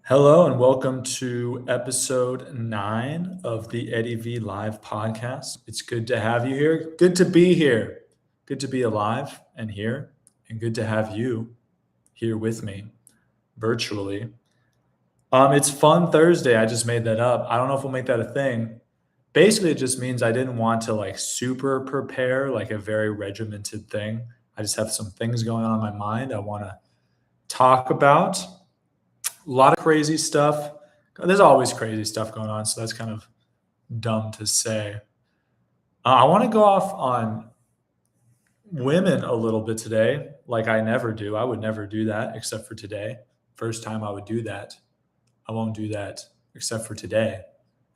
Hello and welcome to episode 9 of the Eddie V Live podcast. It's good to have you here. Good to be here. Good to be alive and here, and good to have you here with me virtually. It's Fun Thursday. I just made that up. I don't know if we'll make that a thing. Basically, it just means I didn't want to like super prepare like a very regimented thing. I just have some things going on in my mind I want to talk about. A lot of crazy stuff. There's always crazy stuff going on, so that's kind of dumb to say. I want to go off on women a little bit today, like I never do. I would never do that except for today. First time I would do that. I won't do that except for today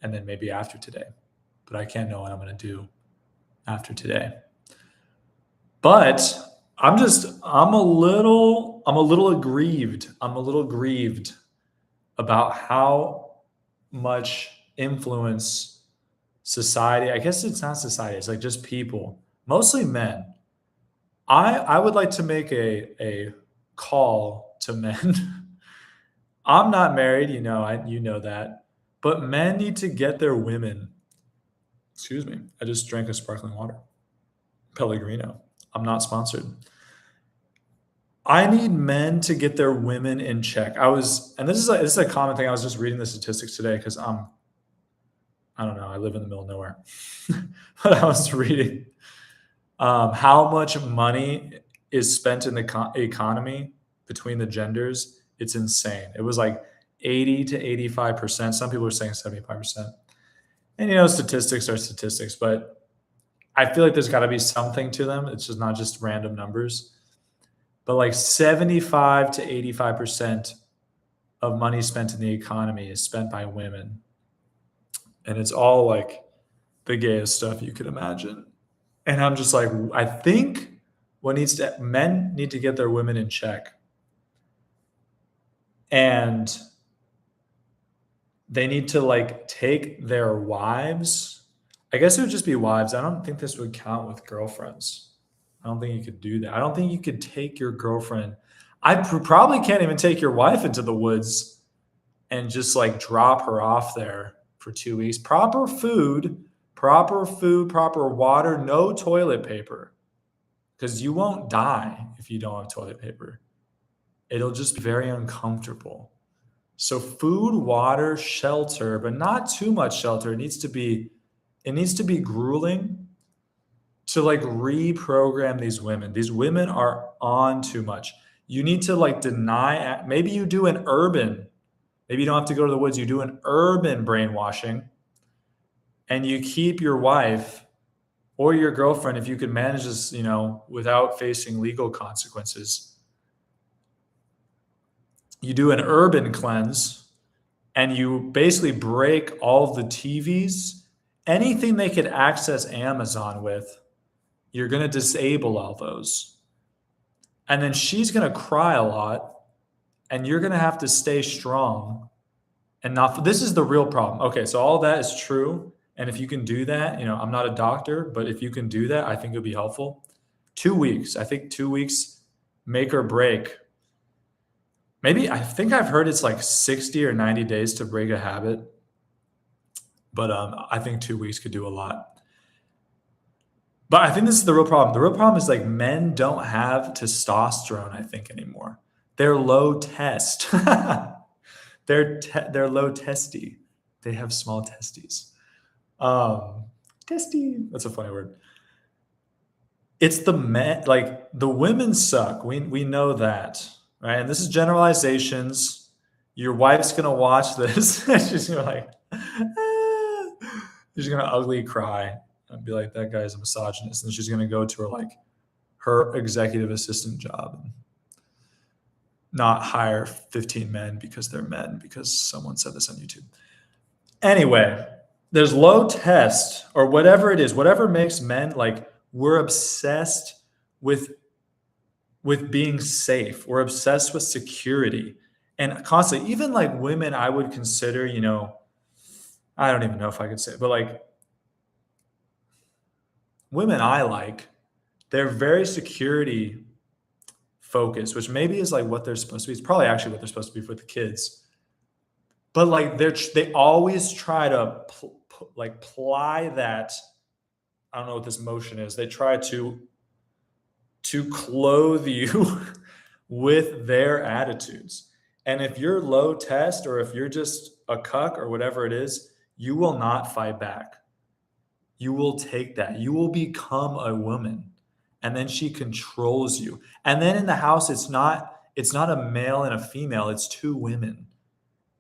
and then maybe after today. But I can't know what I'm going to do after today. But I'm a little aggrieved. I'm a little grieved about how much influence society, I guess it's not society, it's like just people, mostly men. I would like to make a call to men. I'm not married, you know that, but men need to get their women. Excuse me, I just drank a sparkling water, Pellegrino. I'm not sponsored. I need men to get their women in check. And this is a common thing. I was just reading the statistics today because I don't know, I live in the middle of nowhere. But I was reading how much money is spent in the economy between the genders. It's insane. It was like 80 to 85%. Some people are saying 75%. And statistics are statistics, but I feel like there's got to be something to them. It's just not just random numbers. But like 75 to 85% of money spent in the economy is spent by women. And it's all like the gayest stuff you could imagine. And I'm just like, I think men need to get their women in check. And they need to like take their wives. I guess it would just be wives. I don't think this would count with girlfriends. I don't think you could do that. I don't think you could take your girlfriend. Probably can't even take your wife into the woods and just like drop her off there for 2 weeks. Proper food, proper water, no toilet paper. Because you won't die if you don't have toilet paper. It'll just be very uncomfortable. So food, water, shelter, but not too much shelter. It needs to be grueling to like reprogram these women. These women are on too much. You need to like deny, maybe you do an urban, maybe you don't have to go to the woods, you do an urban brainwashing and you keep your wife or your girlfriend, if you could manage this, without facing legal consequences. You do an urban cleanse and you basically break all the TVs, anything they could access Amazon with. You're going to disable all those. And then she's going to cry a lot and you're going to have to stay strong and not. This is the real problem. Okay, so all that is true. And if you can do that, I'm not a doctor, but if you can do that, I think it would be helpful. 2 weeks. I think 2 weeks, make or break. Maybe I think I've heard it's like 60 or 90 days to break a habit. But I think 2 weeks could do a lot. But I think this is the real problem. The real problem is like men don't have testosterone, I think, anymore. They're low test. They're low testy. They have small testes. Testy. That's a funny word. It's the men, like the women suck. We know that, right? And this is generalizations. Your wife's gonna watch this. She's gonna like, she's gonna ugly cry. And be like, that guy's a misogynist. And she's going to go to her executive assistant job and not hire 15 men because they're men, because someone said this on YouTube. Anyway, there's low test or whatever it is, whatever makes men like, we're obsessed with being safe. We're obsessed with security and constantly, even like women, I would consider, I don't even know if I could say it, but like, women I like, they're very security focused, which maybe is like what they're supposed to be. It's probably actually what they're supposed to be for the kids. but like they always try to like ply that. I don't know what this motion is. They try to clothe you with their attitudes. And if you're low test or if you're just a cuck or whatever it is, you will not fight back. You will take that. You will become a woman. And then she controls you. And then in the house, it's not a male and a female, it's two women.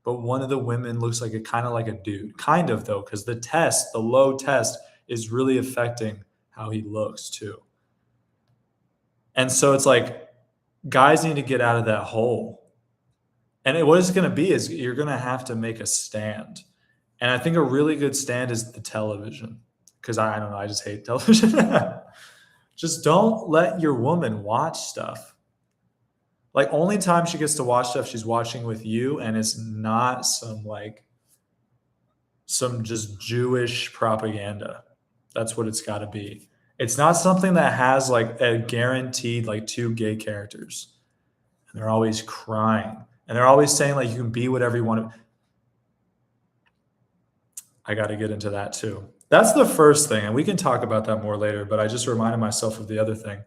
But one of the women looks like kind of like a dude. Kind of though, because the low test is really affecting how he looks too. And so it's like guys need to get out of that hole. And what it's going to be is you're going to have to make a stand. And I think a really good stand is the television. Because I don't know, I just hate television. Just don't let your woman watch stuff. Like only time she gets to watch stuff, she's watching with you, and it's not some just Jewish propaganda. That's what it's got to be. It's not something that has like a guaranteed like two gay characters. And they're always crying. And they're always saying like you can be whatever you want to. I got to get into that too. That's the first thing. And we can talk about that more later, but I just reminded myself of the other thing.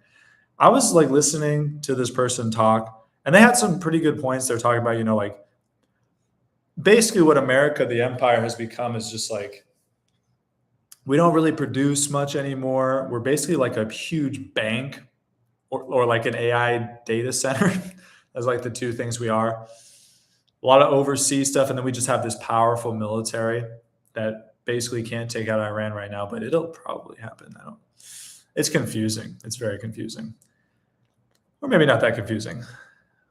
I was like listening to this person talk, and they had some pretty good points. They're talking about, like basically what America, the empire, has become is just like, we don't really produce much anymore. We're basically like a huge bank or like an AI data center. That's like the two things we are. A lot of overseas stuff. And then we just have this powerful military that basically can't take out Iran right now, but it'll probably happen. It's confusing. It's very confusing. Or maybe not that confusing.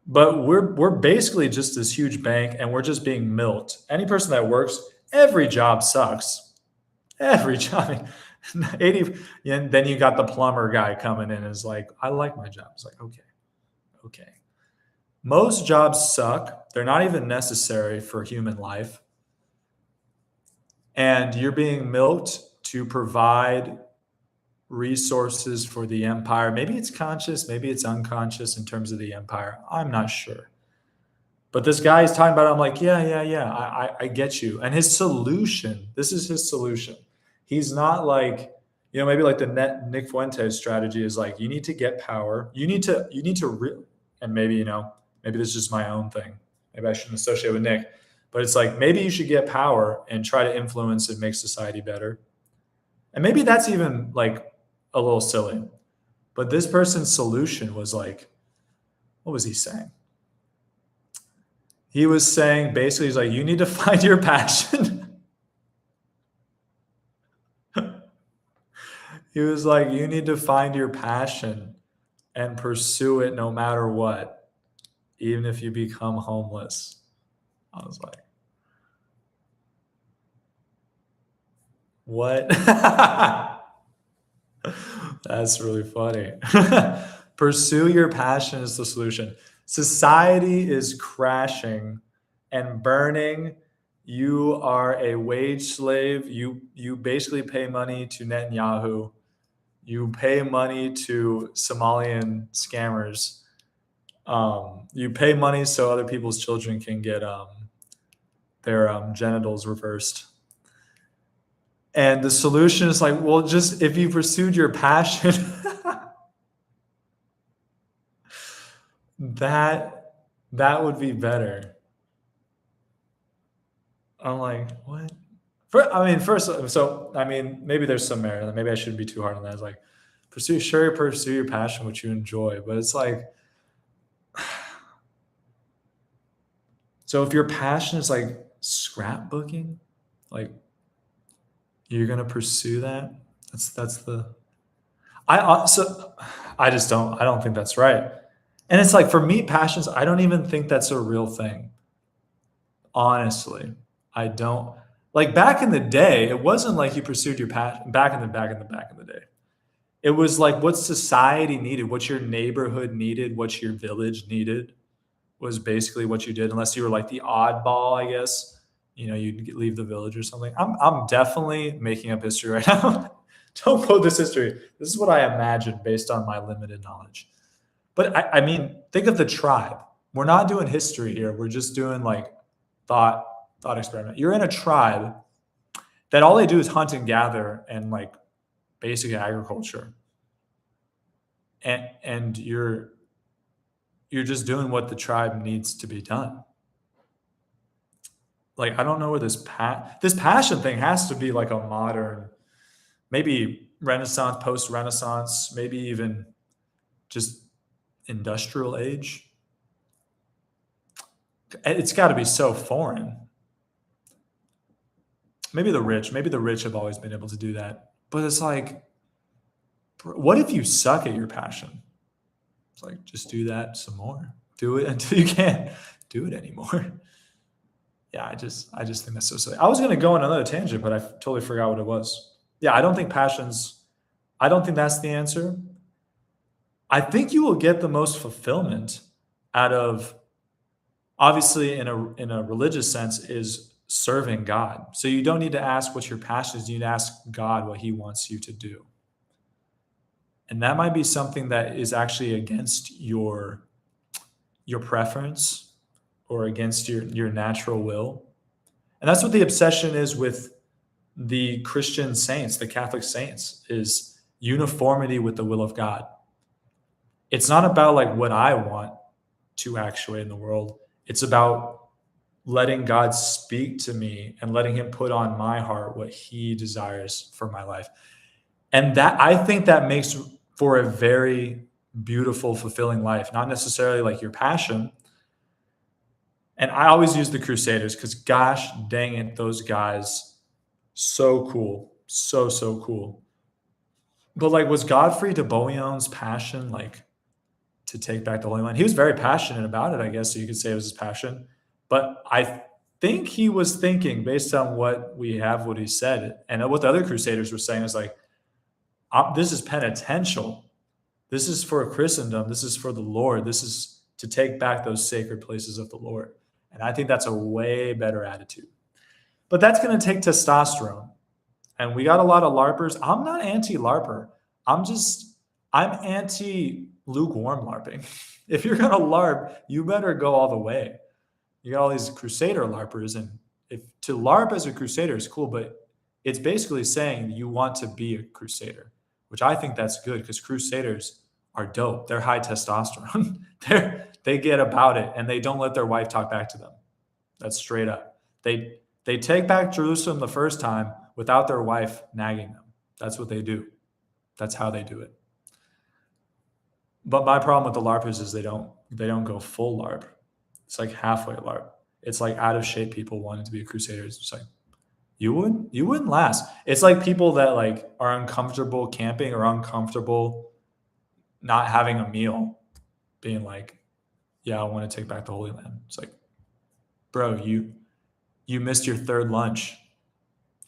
But we're basically just this huge bank, and we're just being milked. Any person that works, every job sucks. Every job. 80, and then you got the plumber guy coming in and is like, I like my job. It's like, okay. Most jobs suck. They're not even necessary for human life. And you're being milked to provide resources for the empire. Maybe it's conscious, maybe it's unconscious in terms of the empire. I'm not sure. But this guy is talking about it. I'm like, yeah. I get you. And his solution, this is his solution. He's not like, maybe like the Nick Fuentes strategy is like, you need to get power. You need to, and maybe, maybe this is just my own thing. Maybe I shouldn't associate with Nick. But it's like, maybe you should get power and try to influence and make society better. And maybe that's even like a little silly. But this person's solution was like, what was he saying? He was saying, basically, he's like, you need to find your passion. He was like, you need to find your passion and pursue it no matter what, even if you become homeless. I was like, what? That's really funny. Pursue your passion is the solution. Society is crashing and burning. You are a wage slave. You basically pay money to Netanyahu. You pay money to Somalian scammers. You pay money so other people's children can get their genitals reversed. And the solution is like, well, just if you pursued your passion, that would be better. I'm like, what? Maybe there's some merit. Maybe I shouldn't be too hard on that. It's like, pursue your passion, which you enjoy. But it's like, so if your passion is like scrapbooking, like you're gonna pursue that. I don't think that's right. And it's like, for me, passions, I don't even think that's a real thing. Honestly, I don't. Like back in the day, it wasn't like you pursued your passion. Back in the day, it was like what society needed, what your neighborhood needed, what your village needed was basically what you did, unless you were like the oddball, I guess. You'd leave the village or something. I'm definitely making up history right now. Don't quote this history. This is what I imagine based on my limited knowledge. But think of the tribe. We're not doing history here. We're just doing like thought thought experiment. You're in a tribe that all they do is hunt and gather and like basic agriculture. And you're just doing what the tribe needs to be done. Like, I don't know where this passion thing has to be like a modern, maybe Renaissance, post-Renaissance, maybe even just industrial age. It's got to be so foreign. Maybe the rich have always been able to do that. But it's like, what if you suck at your passion? It's like, just do that some more. Do it until you can't do it anymore. Yeah, I just think that's so silly. I was going to go on another tangent, but I totally forgot what it was. Yeah, I don't think that's the answer. I think you will get the most fulfillment out of, obviously in a religious sense, is serving God. So you don't need to ask what your passion is. You need to ask God what he wants you to do. And that might be something that is actually against your preference or against your natural will. And that's what the obsession is with the Christian saints, the Catholic saints, is uniformity with the will of God. It's not about like what I want to actuate in the world. It's about letting God speak to me and letting him put on my heart what he desires for my life. And that, I think that makes for a very beautiful, fulfilling life, not necessarily like your passion. And I always use the Crusaders because, gosh dang it, those guys, so cool. So cool. But like, was Godfrey de Bouillon's passion like to take back the Holy Land? He was very passionate about it, I guess, so you could say it was his passion. But I think he was thinking, based on what he said, and what the other Crusaders were saying, is like, this is penitential. This is for Christendom. This is for the Lord. This is to take back those sacred places of the Lord. And I think that's a way better attitude. But that's going to take testosterone. And we got a lot of LARPers. I'm not anti-LARPer. I'm anti-lukewarm LARPing. If you're going to LARP, you better go all the way. You got all these Crusader LARPers. And if to LARP as a Crusader is cool, but it's basically saying you want to be a Crusader, which I think that's good because Crusaders are dope. They're high testosterone. They get about it, and they don't let their wife talk back to them. That's straight up. They take back Jerusalem the first time without their wife nagging them. That's what they do. That's how they do it. But my problem with the LARPers is they don't go full LARP. It's like halfway LARP. It's like out of shape people wanting to be a Crusader. It's just like, you wouldn't last. It's like people that like are uncomfortable camping or uncomfortable not having a meal, being like, yeah, I want to take back the Holy Land. It's like, bro, you missed your third lunch,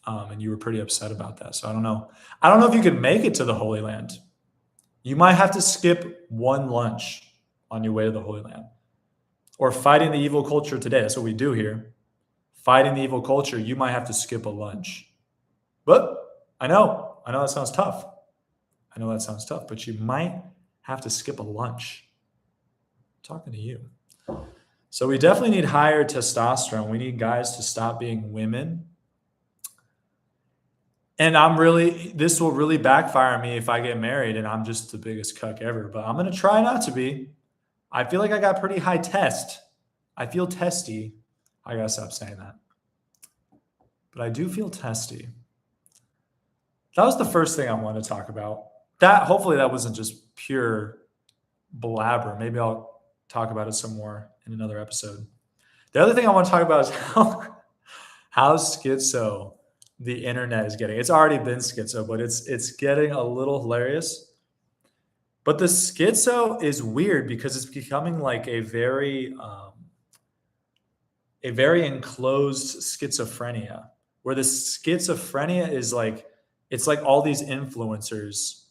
and you were pretty upset about that. So I don't know if you could make it to the Holy Land. You might have to skip one lunch on your way to the Holy Land. Or fighting the evil culture today. That's what we do here. Fighting the evil culture, you might have to skip a lunch. But I know that sounds tough. But you might have to skip a lunch. I'm talking to you. So we definitely need higher testosterone. We need guys to stop being women. And this will really backfire me if I get married and I'm just the biggest cuck ever. But I'm going to try not to be. I feel like I got pretty high test. I feel testy. I got to stop saying that. But I do feel testy. That was the first thing I wanted to talk about. Hopefully that wasn't just pure blabber. Maybe I'll talk about it some more in another episode. The other thing I want to talk about is how schizo the internet is getting. It's already been schizo, but it's getting a little hilarious. But the schizo is weird because it's becoming like a very enclosed schizophrenia, where the schizophrenia is like, it's like all these influencers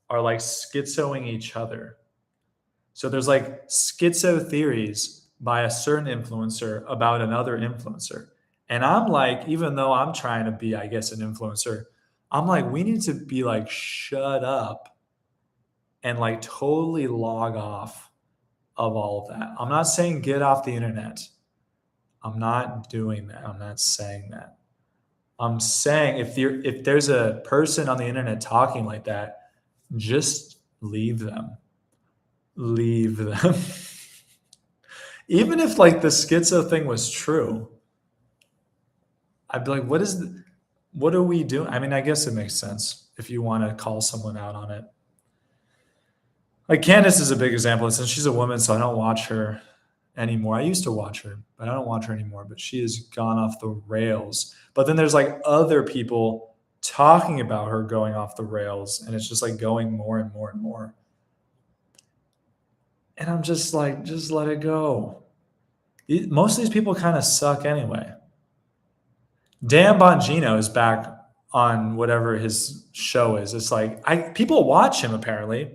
are like schizoing each other. So there's like schizo theories by a certain influencer about another influencer. And I'm like, even though I'm trying to be, I guess, an influencer, I'm like, we need to be like, shut up and like totally log off of all of that. I'm not saying get off the internet. I'm not doing that. I'm not saying that. I'm saying if there's a person on the internet talking like that, just leave them. Leave them. Even if like the schizo thing was true, I'd be like, what are we doing? I mean, I guess it makes sense if you want to call someone out on it. Like Candace is a big example. Since she's a woman, so I don't watch her anymore. I used to watch her, but I don't watch her anymore. But she has gone off the rails. But then there's like other people talking about her going off the rails, and it's just like going more and more and more. And I'm just like, just let it go. Most of these people kind of suck anyway. Dan Bongino is back on whatever his show is. It's like people watch him apparently.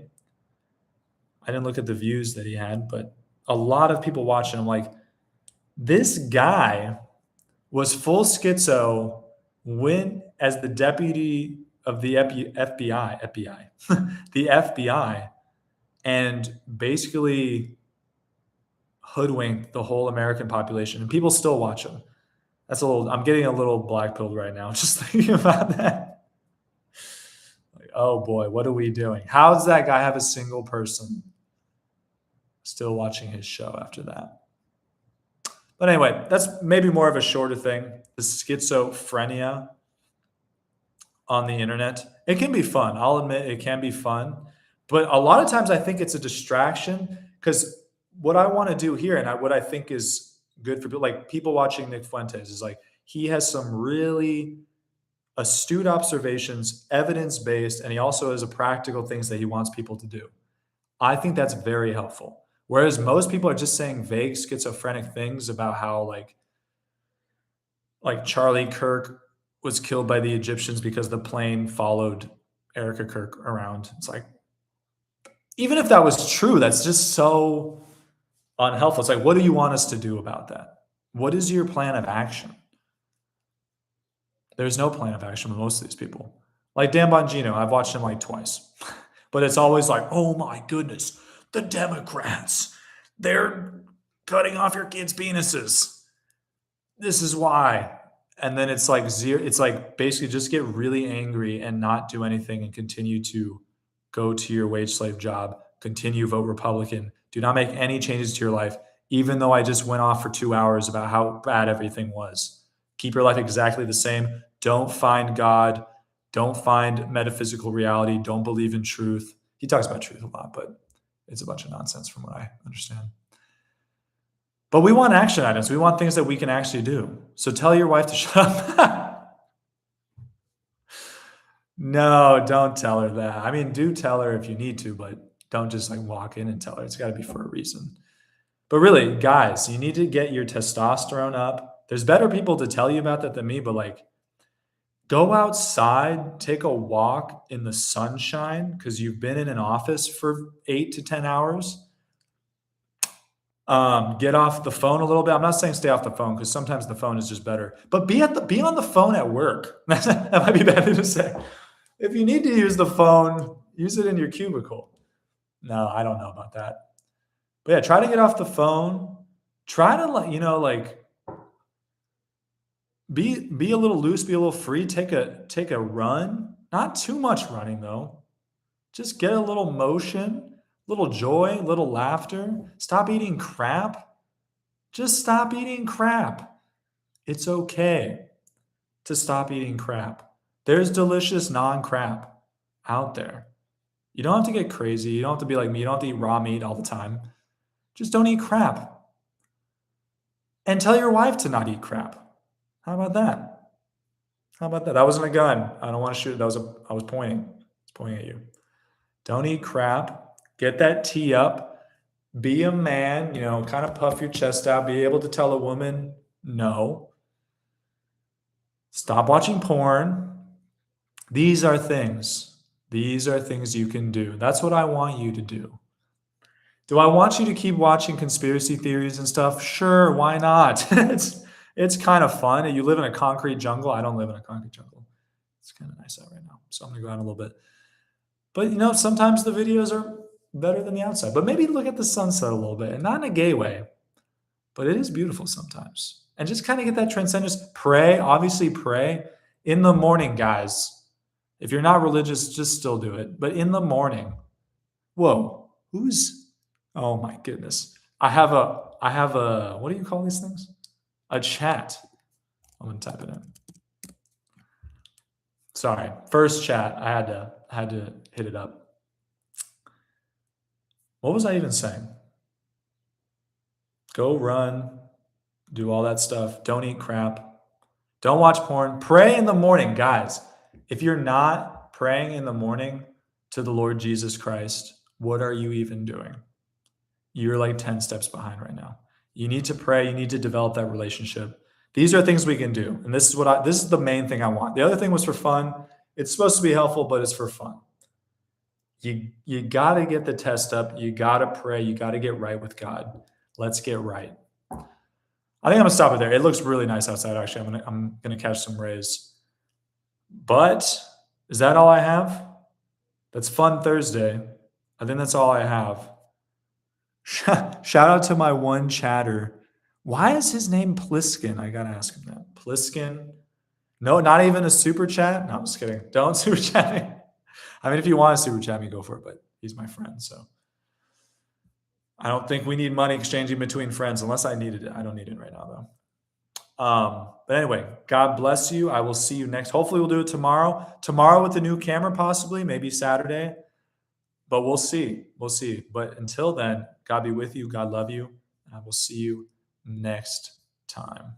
I didn't look at the views that he had, but a lot of people watching him. Like, this guy was full schizo when as the deputy of the FBI, the FBI, and basically hoodwinked the whole American population, and people still watch him. I'm getting a little black pilled right now just thinking about that. Like, oh boy, what are we doing? How does that guy have a single person still watching his show after that? But anyway, that's maybe more of a shorter thing. The schizophrenia on the internet. It can be fun. I'll admit it can be fun. But a lot of times I think it's a distraction, because what I want to do here and what I think is good for people, like people watching Nick Fuentes, is like he has some really astute observations, evidence-based, and he also has a practical things that he wants people to do. I think that's very helpful. Whereas most people are just saying vague schizophrenic things about how like Charlie Kirk was killed by the Egyptians because the plane followed Erica Kirk around. It's like, even if that was true, that's just so unhelpful. It's like, what do you want us to do about that? What is your plan of action? There's no plan of action with most of these people. Like Dan Bongino, I've watched him like twice, but it's always like, oh my goodness, the Democrats, they're cutting off your kids' penises. This is why. And then it's like zero. It's like basically just get really angry and not do anything and continue to go to your wage slave job, continue vote Republican. Do not make any changes to your life, even though I just went off for 2 hours about how bad everything was. Keep your life exactly the same. Don't find God. Don't find metaphysical reality. Don't believe in truth. He talks about truth a lot, but it's a bunch of nonsense from what I understand. But we want action items. We want things that we can actually do. So tell your wife to shut up. No, don't tell her that. I mean, do tell her if you need to, but don't just like walk in and tell her. It's got to be for a reason. But really, guys, you need to get your testosterone up. There's better people to tell you about that than me, but like, go outside, take a walk in the sunshine because you've been in an office for 8 to 10 hours. Get off the phone a little bit. I'm not saying stay off the phone because sometimes the phone is just better. But be on the phone at work. That might be better to say. If you need to use the phone, use it in your cubicle. No, I don't know about that. But yeah, try to get off the phone. Try to be a little loose, be a little free. Take a run. Not too much running though. Just get a little motion, little joy, little laughter. Stop eating crap. Just stop eating crap. It's okay to stop eating crap. There's delicious non-crap out there. You don't have to get crazy. You don't have to be like me. You don't have to eat raw meat all the time. Just don't eat crap. And tell your wife to not eat crap. How about that? How about that? That wasn't a gun. I don't want to shoot. I was pointing. I was pointing at you. Don't eat crap. Get that tea up. Be a man, kind of puff your chest out. Be able to tell a woman no. Stop watching porn. These are things you can do. That's what I want you to do. Do I want you to keep watching conspiracy theories and stuff? Sure, why not? It's kind of fun. You live in a concrete jungle. I don't live in a concrete jungle. It's kind of nice out right now. So I'm going to go out a little bit. But, sometimes the videos are better than the outside. But maybe look at the sunset a little bit. And not in a gay way. But it is beautiful sometimes. and just kind of get that transcendence. Pray, obviously pray in the morning, guys. If you're not religious, just still do it. But in the morning, whoa, oh my goodness. I have a, what do you call these things? A chat. I'm going to type it in. Sorry, first chat. I had to hit it up. What was I even saying? Go run, do all that stuff. Don't eat crap. Don't watch porn. Pray in the morning, guys. If you're not praying in the morning to the Lord Jesus Christ, what are you even doing? You're like 10 steps behind right now. You need to pray. You need to develop that relationship. These are things we can do. And this is the main thing I want. The other thing was for fun. It's supposed to be helpful, but it's for fun. You got to get the test up. You got to pray. You got to get right with God. Let's get right. I think I'm gonna stop it there. It looks really nice outside. Actually, I'm gonna catch some rays. But is that all I have? That's Fun Thursday. I think that's all I have. Shout out to my one chatter. Why is his name Pliskin? I gotta ask him that. Pliskin. No, not even a super chat. No, I'm just kidding. Don't super chat me. I mean, if you want to super chat me, go for it. But he's my friend, so. I don't think we need money exchanging between friends unless I needed it. I don't need it right now, though. But anyway, God bless you. I will see you next. Hopefully, we'll do it tomorrow. Tomorrow with the new camera, possibly, maybe Saturday. But we'll see. We'll see. But until then, God be with you. God love you. And I will see you next time.